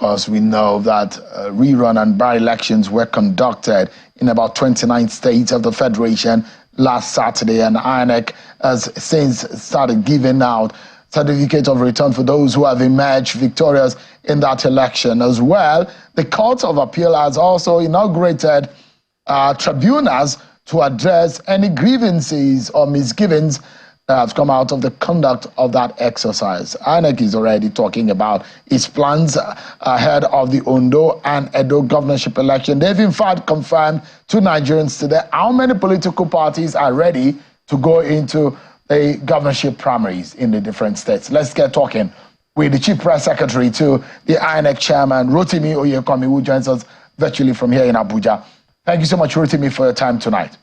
course, we know that rerun and by-elections were conducted in about 29 states of the Federation last Saturday, and INEC has since started giving out certificates of return for those who have emerged victorious in that election. As well, the Court of Appeal has also inaugurated tribunals to address any grievances or misgivings that have come out of the conduct of that exercise. INEC is already talking about its plans ahead of the Ondo and Edo governorship election. They've in fact confirmed to Nigerians today how many political parties are ready to go into the governorship primaries in the different states. Let's get talking with the Chief Press Secretary to the INEC Chairman, Rotimi Oyekomi, who joins us virtually from here in Abuja. Thank you so much, Rotimi, for your time tonight.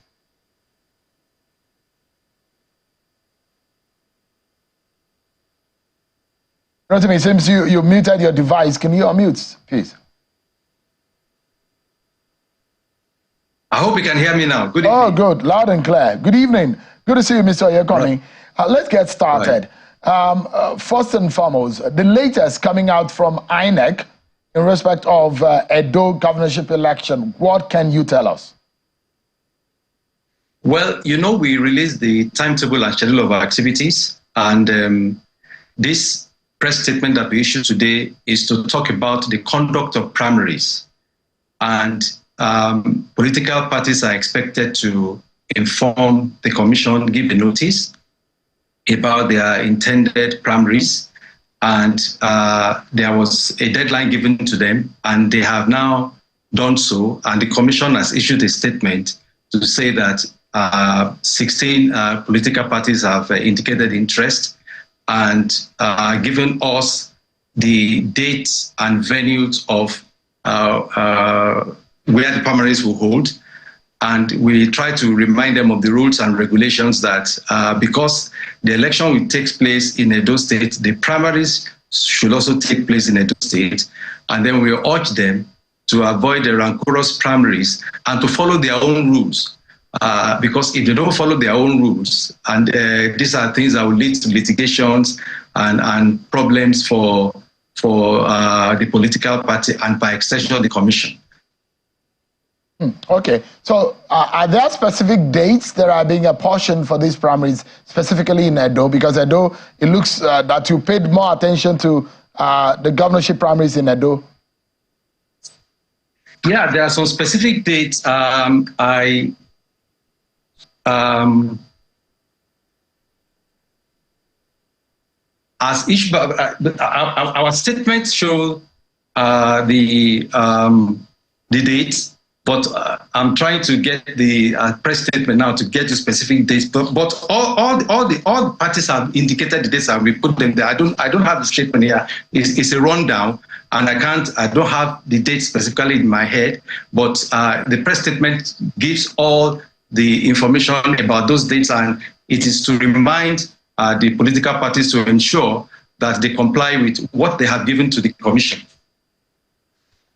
Rotimi, it seems you muted your device. Can you unmute, please? I hope you can hear me now. Good evening. Oh, good. Loud and clear. Good evening. Good to see you, Mr. Oyekomi. Right. Let's get started. Right. First and foremost, the latest coming out from INEC in respect of Edo governorship election. What can you tell us? Well, you know, we released the timetable and schedule of our activities, and this press statement that we issued today is to talk about the conduct of primaries. And political parties are expected to inform the commission, give the notice about their intended primaries. And there was a deadline given to them, and they have now done so. And the commission has issued a statement to say that 16 political parties have indicated interest and given us the dates and venues of where the primaries will hold. And we try to remind them of the rules and regulations that because the election will take place in Edo State, the primaries should also take place in Edo State. And then we urge them to avoid the rancorous primaries and to follow their own rules. Because if they don't follow their own rules, and these are things that will lead to litigations and problems for the political party and by extension the commission. Okay, so are there specific dates that are being apportioned for these primaries, specifically in Edo? Because Edo, it looks that you paid more attention to the governorship primaries in Edo. Yeah, there are some specific dates. As each our statements show the dates, but I'm trying to get the press statement now to get to specific dates. But all parties have indicated the dates, and we put them there. I don't have the statement here. It's a rundown, and I don't have the dates specifically in my head. But the press statement gives all the information about those dates, and it is to remind the political parties to ensure that they comply with what they have given to the commission.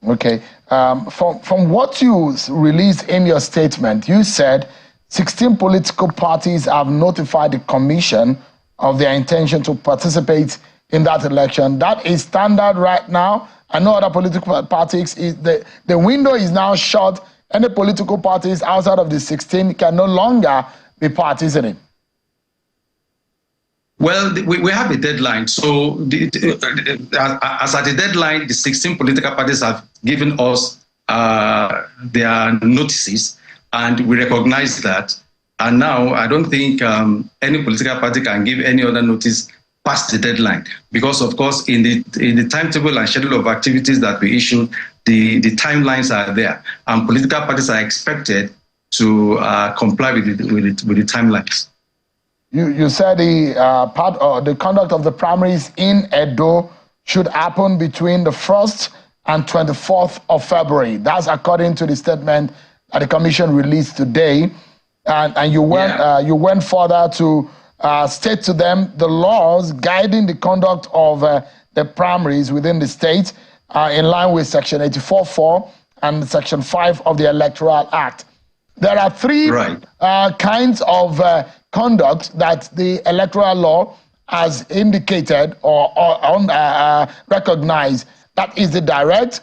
Okay. From what you released in your statement, you said 16 political parties have notified the commission of their intention to participate in that election. That is standard right now. I know other political parties, the window is now shut. Any political parties outside of the 16 can no longer be parties in it. Well, we have a deadline. So as at the deadline, the 16 political parties have given us their notices, and we recognize that. And now I don't think any political party can give any other notice past the deadline, because of course in the timetable and schedule of activities that we issued, the timelines are there, and political parties are expected to comply with the timelines. You said the conduct of the primaries in Edo should happen between the 1st and 24th of February. That's according to the statement that the commission released today. And you went further to state to them the laws guiding the conduct of the primaries within the state in line with Section 84(4) and Section 5 of the Electoral Act. There are three kinds of conduct that the electoral law has indicated or recognized That is the direct,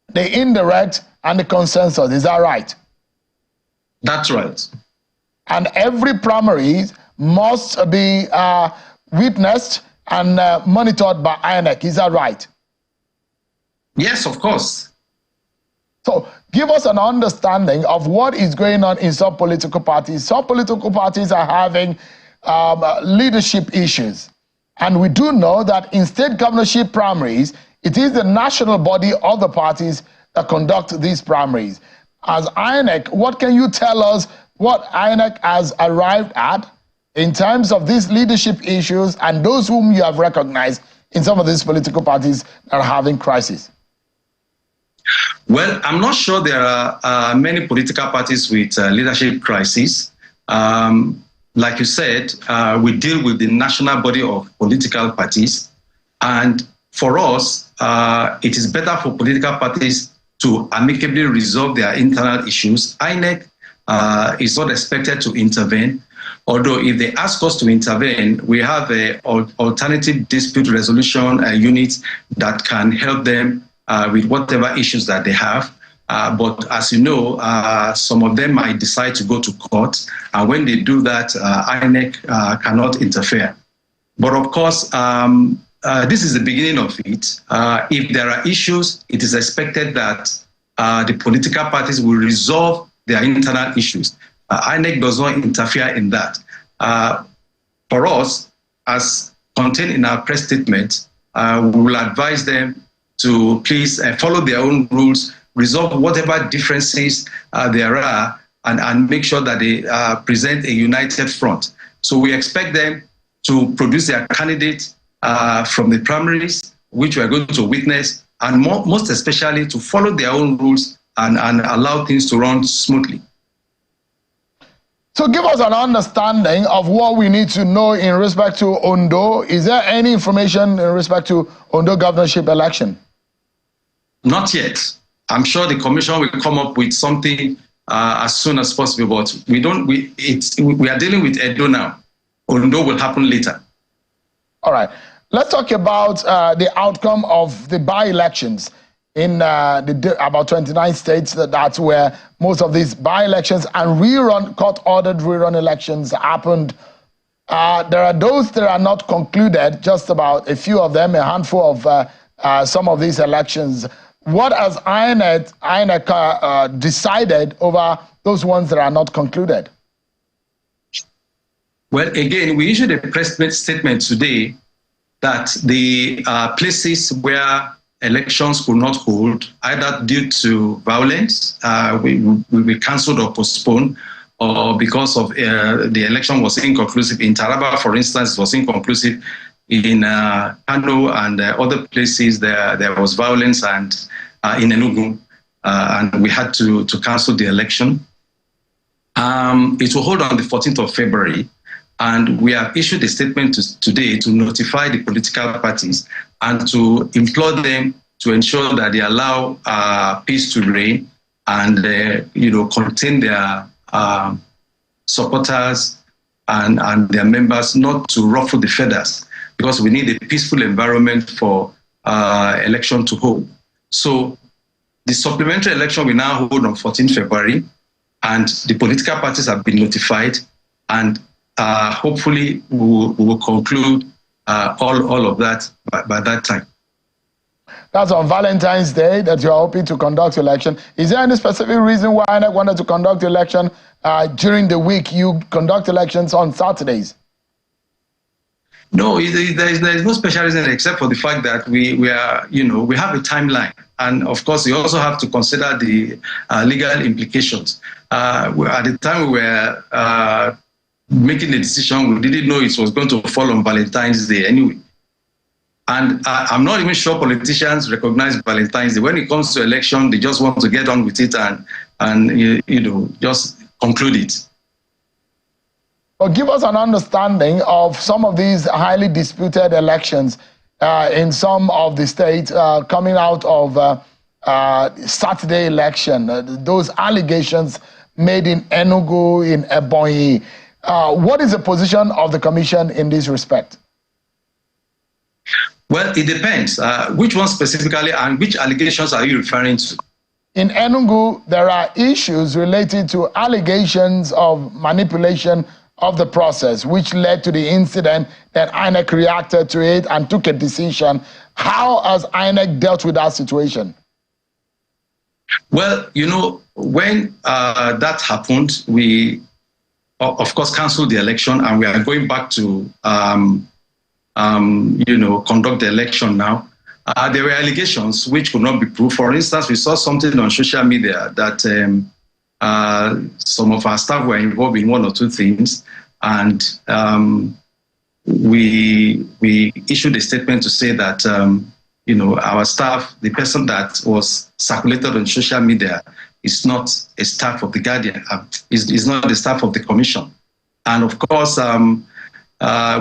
the indirect, and the consensus. Is that right? That's right. And every primary must be witnessed and monitored by INEC. Is that right? Yes, of course. So give us an understanding of what is going on in some political parties. Some political parties are having leadership issues. And we do know that in state governorship primaries, it is the national body of the parties that conduct these primaries. As INEC, what can you tell us what INEC has arrived at in terms of these leadership issues and those whom you have recognized in some of these political parties that are having crises? Well, I'm not sure there are many political parties with leadership crises. Like you said, we deal with the national body of political parties. And for us, it is better for political parties to amicably resolve their internal issues. INEC is not expected to intervene. Although if they ask us to intervene, we have an alternative dispute resolution unit that can help them with whatever issues that they have. But as you know, some of them might decide to go to court. And when they do that, INEC cannot interfere. But of course, this is the beginning of it. If there are issues, it is expected that the political parties will resolve their internal issues. INEC does not interfere in that. For us, as contained in our press statement, we will advise them to please follow their own rules, resolve whatever differences there are, and make sure that they present a united front. So we expect them to produce their candidates from the primaries, which we are going to witness, and most especially to follow their own rules and allow things to run smoothly. So give us an understanding of what we need to know in respect to Ondo. Is there any information in respect to Ondo governorship election? Not yet. I'm sure the commission will come up with something as soon as possible, but we are dealing with Edo now. Ondo will happen later. All right. Let's talk about the outcome of the by-elections in about 29 states. That's where most of these by-elections and court-ordered rerun elections happened. There are those that are not concluded, just about a few of them, a handful of some of these elections. What has INEC decided over those ones that are not concluded? Well, again, we issued a press statement today that the places where elections could not hold, either due to violence, we cancelled or postponed, or because of the election was inconclusive. In Taraba, for instance, it was inconclusive. In Kano and other places, there was violence, and in Enugu, and we had to cancel the election. It will hold on the 14th of February, and we have issued a statement today to notify the political parties and to implore them to ensure that they allow peace to reign and contain their supporters and their members, not to ruffle the feathers, because we need a peaceful environment for election to hold. So the supplementary election will now hold on 14 February, and the political parties have been notified, and hopefully we will conclude all of that by that time. That's on Valentine's Day that you are hoping to conduct election. Is there any specific reason why INEC wanted to conduct election during the week? You conduct elections on Saturdays. No, there is no special reason except for the fact that we have a timeline, and of course, you also have to consider the legal implications. At the time we were making the decision, we didn't know it was going to fall on Valentine's Day anyway. And I'm not even sure politicians recognize Valentine's Day. When it comes to election, they just want to get on with it and just conclude it. Well, give us an understanding of some of these highly disputed elections in some of the states coming out of Saturday election. Those allegations made in Enugu, in Ebonyi. What is the position of the commission in this respect? Well, it depends. Which one specifically, and which allegations are you referring to? In Enugu, there are issues related to allegations of manipulation of the process, which led to the incident. That INEC reacted to it and took a decision. How has INEC dealt with that situation? Well, you know, when that happened, we, of course, canceled the election, and we are going back to, conduct the election now. There were allegations which could not be proved. For instance, we saw something on social media that some of our staff were involved in one or two things, and we issued a statement to say that our staff, the person that was circulated on social media, is not a staff of the Guardian, is not the staff of the Commission, and of course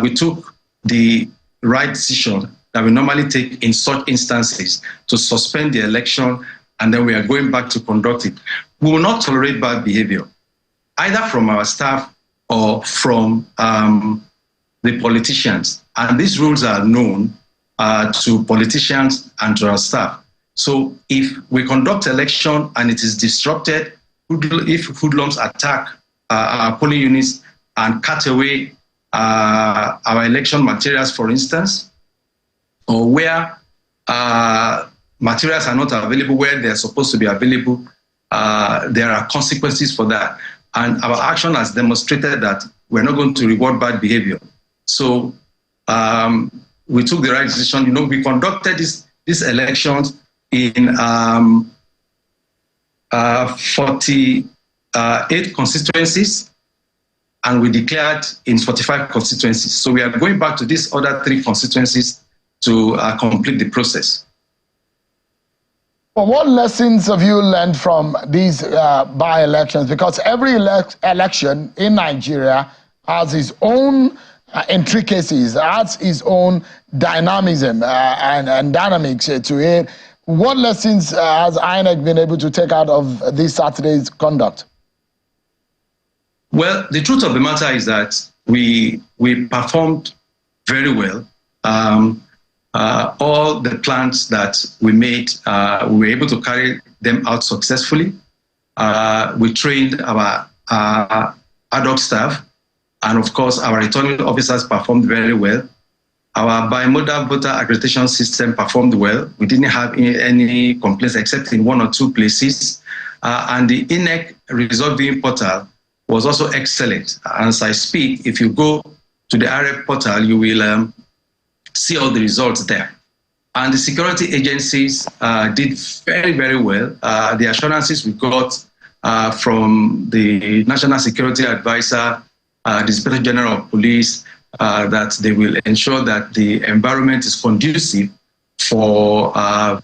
we took the right decision that we normally take in such instances, to suspend the election, and then we are going back to conduct it. We will not tolerate bad behavior, either from our staff or from the politicians. And these rules are known to politicians and to our staff. So if we conduct election and it is disrupted, if hoodlums attack our polling units and cut away our election materials, for instance, or where materials are not available where they're supposed to be available, there are consequences for that. And our action has demonstrated that we're not going to reward bad behavior. So we took the right decision. We conducted these elections in 48 constituencies, and we declared in 45 constituencies. So we are going back to these other 3 constituencies to complete the process. Well, what lessons have you learned from these by-elections? Because every election in Nigeria has its own intricacies, has its own dynamism and dynamics to it. What lessons has INEC been able to take out of this Saturday's conduct? Well, the truth of the matter is that we performed very well. All the plans that we made, we were able to carry them out successfully. We trained our ad hoc staff, and of course, our returning officers performed very well. Our bimodal voter accreditation system performed well. We didn't have any complaints except in 1 or 2 places. And the INEC result viewing portal was also excellent. As I speak, if you go to the IREP portal, you will see all the results there. And the security agencies did very, very well. The assurances we got from the National Security Advisor, the Inspector General of Police, that they will ensure that the environment is conducive for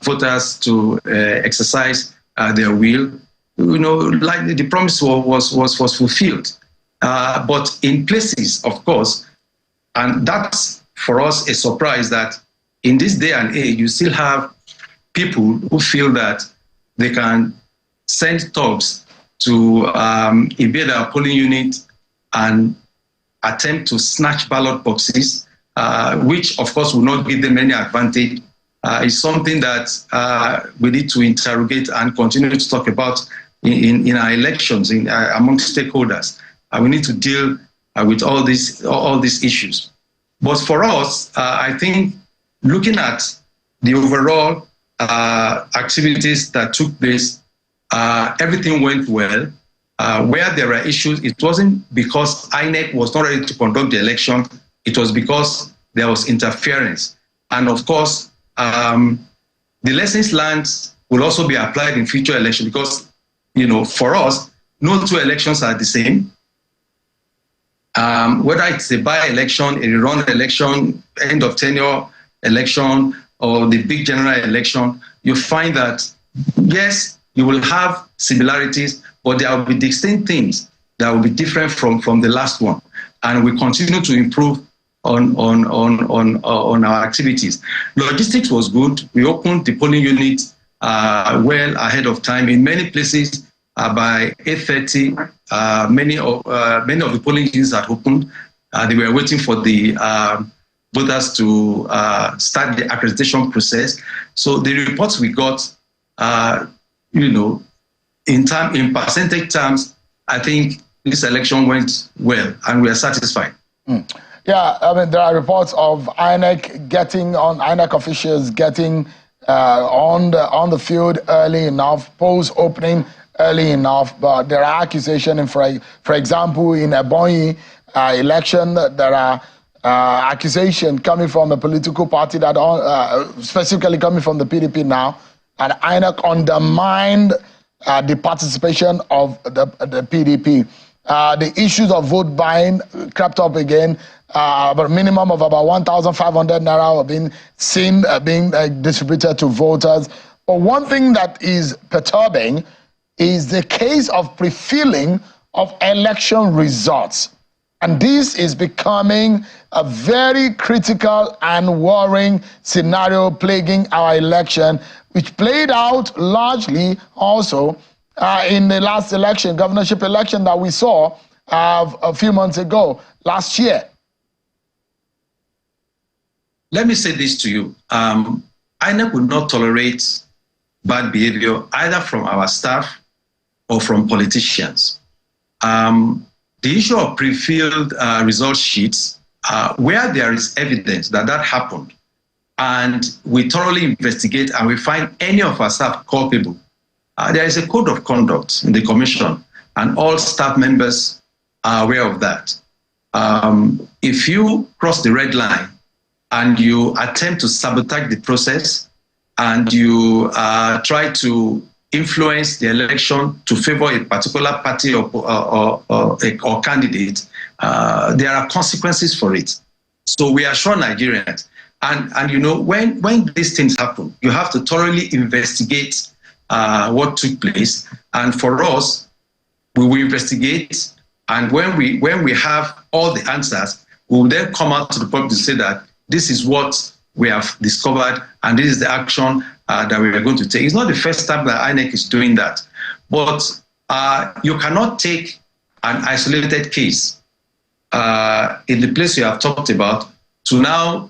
voters to exercise their will. Like the promise was fulfilled. But in places, of course, and that's for us a surprise that in this day and age, you still have people who feel that they can send thugs to invade our polling unit and attempt to snatch ballot boxes, which of course will not give them any advantage. Is something that we need to interrogate and continue to talk about in our elections among stakeholders. We need to deal with all these issues. But for us, I think looking at the overall activities that took place, everything went well. Where there are issues, it wasn't because INEC was not ready to conduct the election. It was because there was interference. And of course, the lessons learned will also be applied in future elections because, for us, no 2 elections are the same. Whether it's a by-election, a rerun election, end of tenure election, or the big general election, you find that, yes, you will have similarities, but there will be distinct things that will be different from the last one. And we continue to improve on our activities. Logistics was good. We opened the polling unit well ahead of time. In many places, by 8:30, many of the polling units had opened. They were waiting for the voters to start the accreditation process. So the reports we got, in percentage terms, I think this election went well, and we are satisfied. Yeah, I mean, there are reports of INEC officials getting on the field early enough, polls opening early enough, but there are accusations, for example, in Ebonyi election, there are accusations coming from a political party that, specifically coming from the PDP now, and INEC undermined the participation of the PDP. The issues of vote buying crept up again. A minimum of about 1,500 naira have been seen being distributed to voters. But one thing that is perturbing is the case of pre-filling of election results. And this is becoming a very critical and worrying scenario plaguing our election, which played out largely also in the last election, governorship election that we saw a few months ago, last year. Let me say this to you. INEC will not tolerate bad behavior either from our staff or from politicians. The issue of pre-filled result sheets, where there is evidence that happened, and we thoroughly investigate and we find any of our staff culpable, there is a code of conduct in the commission, and all staff members are aware of that. If you cross the red line and you attempt to sabotage the process and you try to influence the election to favor a particular party or candidate, there are consequences for it. So we assure Nigerians, and when these things happen, you have to thoroughly investigate what took place. And for us, we will investigate, and when we have all the answers, we will then come out to the public to say that this is what we have discovered, and this is the action that we are going to take. It's not the first time that INEC is doing that, but you cannot take an isolated case in the place you have talked about to now,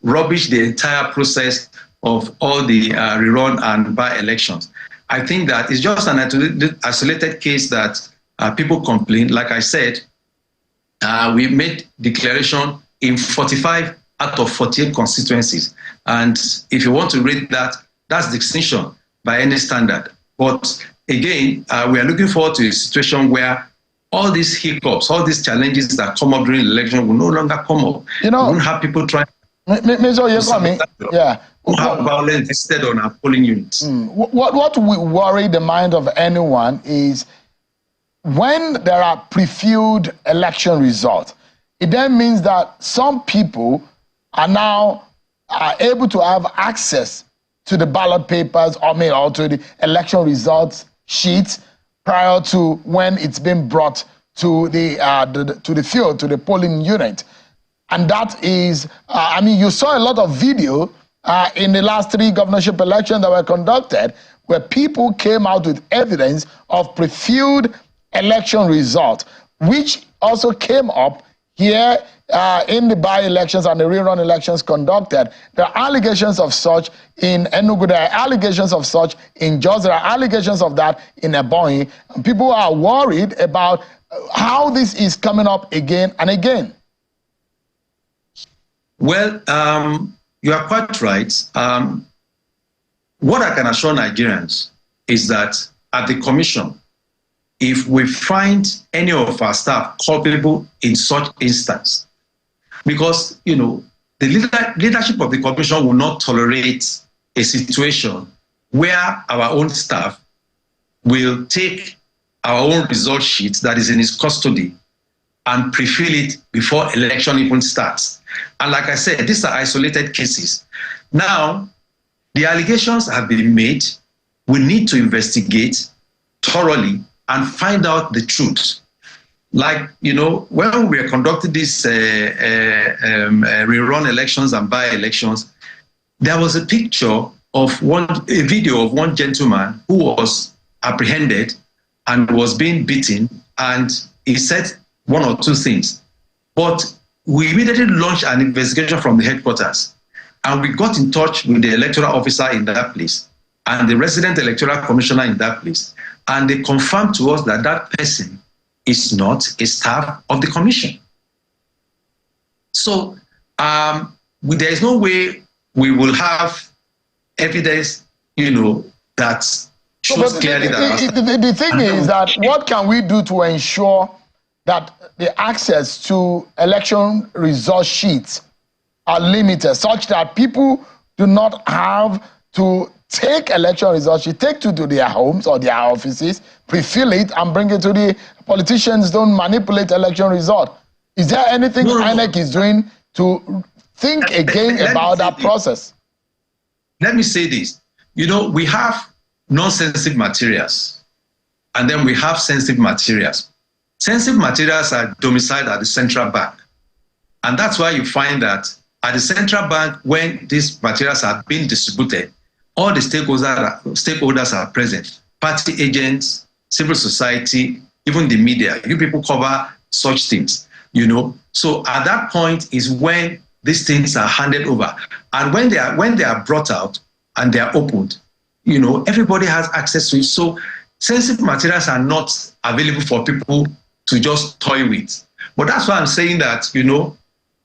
rubbish the entire process of all the rerun and by-elections. I think that it's just an isolated case that people complain. Like I said, we made declaration in 45 out of 48 constituencies. And if you want to rate that, that's distinction by any standard. But again, we are looking forward to a situation where all these hiccups, all these challenges that come up during the election will no longer come up. We won't have people trying yeah. have violence instead on our polling units. What will worry the mind of anyone is when there are pre-filled election results, it then means that some people are now able to have access to the ballot papers or to the election results sheets prior to when it's been brought to the field, to the polling unit. And that is, you saw a lot of video in the last 3 governorship elections that were conducted where people came out with evidence of pre-filled election results, which also came up here in the by-elections and the rerun elections conducted. There are allegations of such in Enugu, there are allegations of such in Jos, there are allegations of that in Ebonyi. People are worried about how this is coming up again and again. Well, you are quite right. What I can assure Nigerians is that at the commission, if we find any of our staff culpable in such instance, because, the leadership of the commission will not tolerate a situation where our own staff will take our own result sheet that is in his custody and pre-fill it before election even starts. And like I said, these are isolated cases. Now, the allegations have been made. We need to investigate thoroughly and find out the truth. Like, when we are conducting these rerun elections and by-elections, there was a picture of a video of one gentleman who was apprehended and was being beaten, and he said one or two things. But we immediately launched an investigation from the headquarters, and we got in touch with the electoral officer in that place and the resident electoral commissioner in that place, and they confirmed to us that that person is not a staff of the commission. So there is no way we will have evidence, that shows clearly that. The thing is that what can we do to ensure that the access to election result sheets are limited, such that people do not have to take election result sheets, take to their homes or their offices, pre-fill it, and bring it to the politicians? Don't manipulate election result. Is there anything INEC is doing to think again about that process? Let me say this. We have non-sensitive materials, and then we have sensitive materials. Sensitive materials are domiciled at the central bank. And that's why you find that at the central bank, when these materials are being distributed, all the stakeholders are present. Party agents, civil society, even the media. You people cover such things, So at that point is when these things are handed over. And when they are brought out and they are opened, everybody has access to it. So sensitive materials are not available for people to just toy with. But that's why I'm saying that,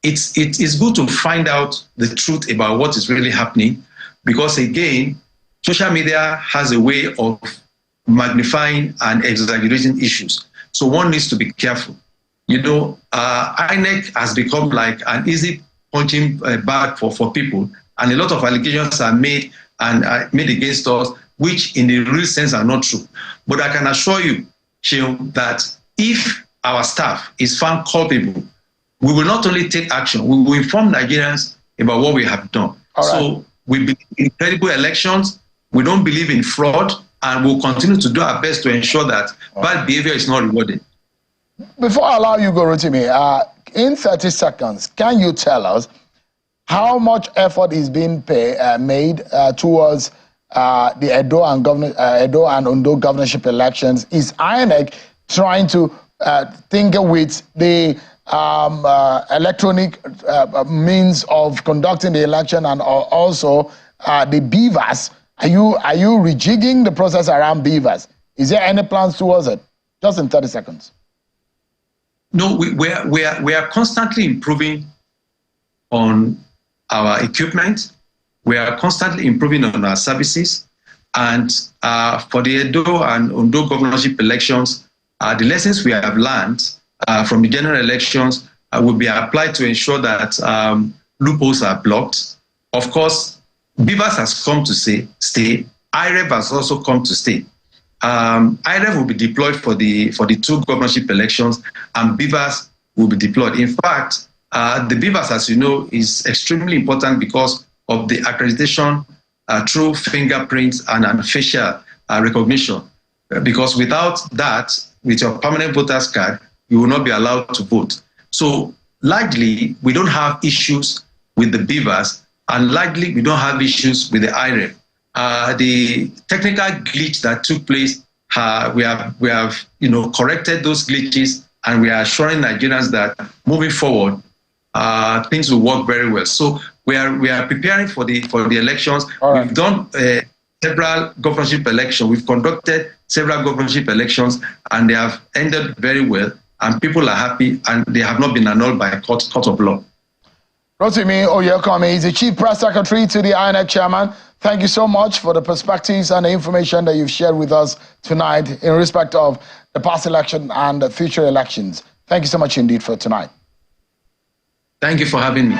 it's good to find out the truth about what is really happening, because again, social media has a way of magnifying and exaggerating issues. So one needs to be careful. INEC has become like an easy punching bag for people, and a lot of allegations are made against us, which in the real sense are not true. But I can assure you, Sheung, that if our staff is found culpable, we will not only take action, we will inform Nigerians about what we have done. So we believe in credible elections, we don't believe in fraud, and we'll continue to do our best to ensure that bad behavior is not rewarded. Before I allow you go, Rotimi, in 30 seconds, can you tell us how much effort is being made towards the Edo and Ondo governorship elections? Is INEC trying to tinker with the electronic means of conducting the election, and also the beavers? Are you rejigging the process around beavers? Is there any plans towards it? Just in 30 seconds. No, we are constantly improving on our equipment. We are constantly improving on our services. And for the Edo and Ondo governorship elections, the lessons we have learned from the general elections will be applied to ensure that loopholes are blocked. Of course, beavers has come to stay. IREV has also come to stay. IREV will be deployed for the two governorship elections, and beavers will be deployed. In fact, the beavers, as you know, is extremely important because of the accreditation through fingerprints and facial recognition. Because without that, with your permanent voter's card, you will not be allowed to vote. So largely, we don't have issues with the beavers, and largely we don't have issues with the IREV. The technical glitch that took place, we have corrected those glitches, and we are assuring Nigerians that moving forward, things will work very well. So we are preparing for the elections. We've done several governorship elections. We've conducted several governorship elections, and they have ended very well, and people are happy, and they have not been annulled by a court of law. Rotimi Oyekome is the Chief Press Secretary to the INEC Chairman. Thank you so much for the perspectives and the information that you've shared with us tonight in respect of the past election and the future elections. Thank you so much indeed for tonight. Thank you for having me.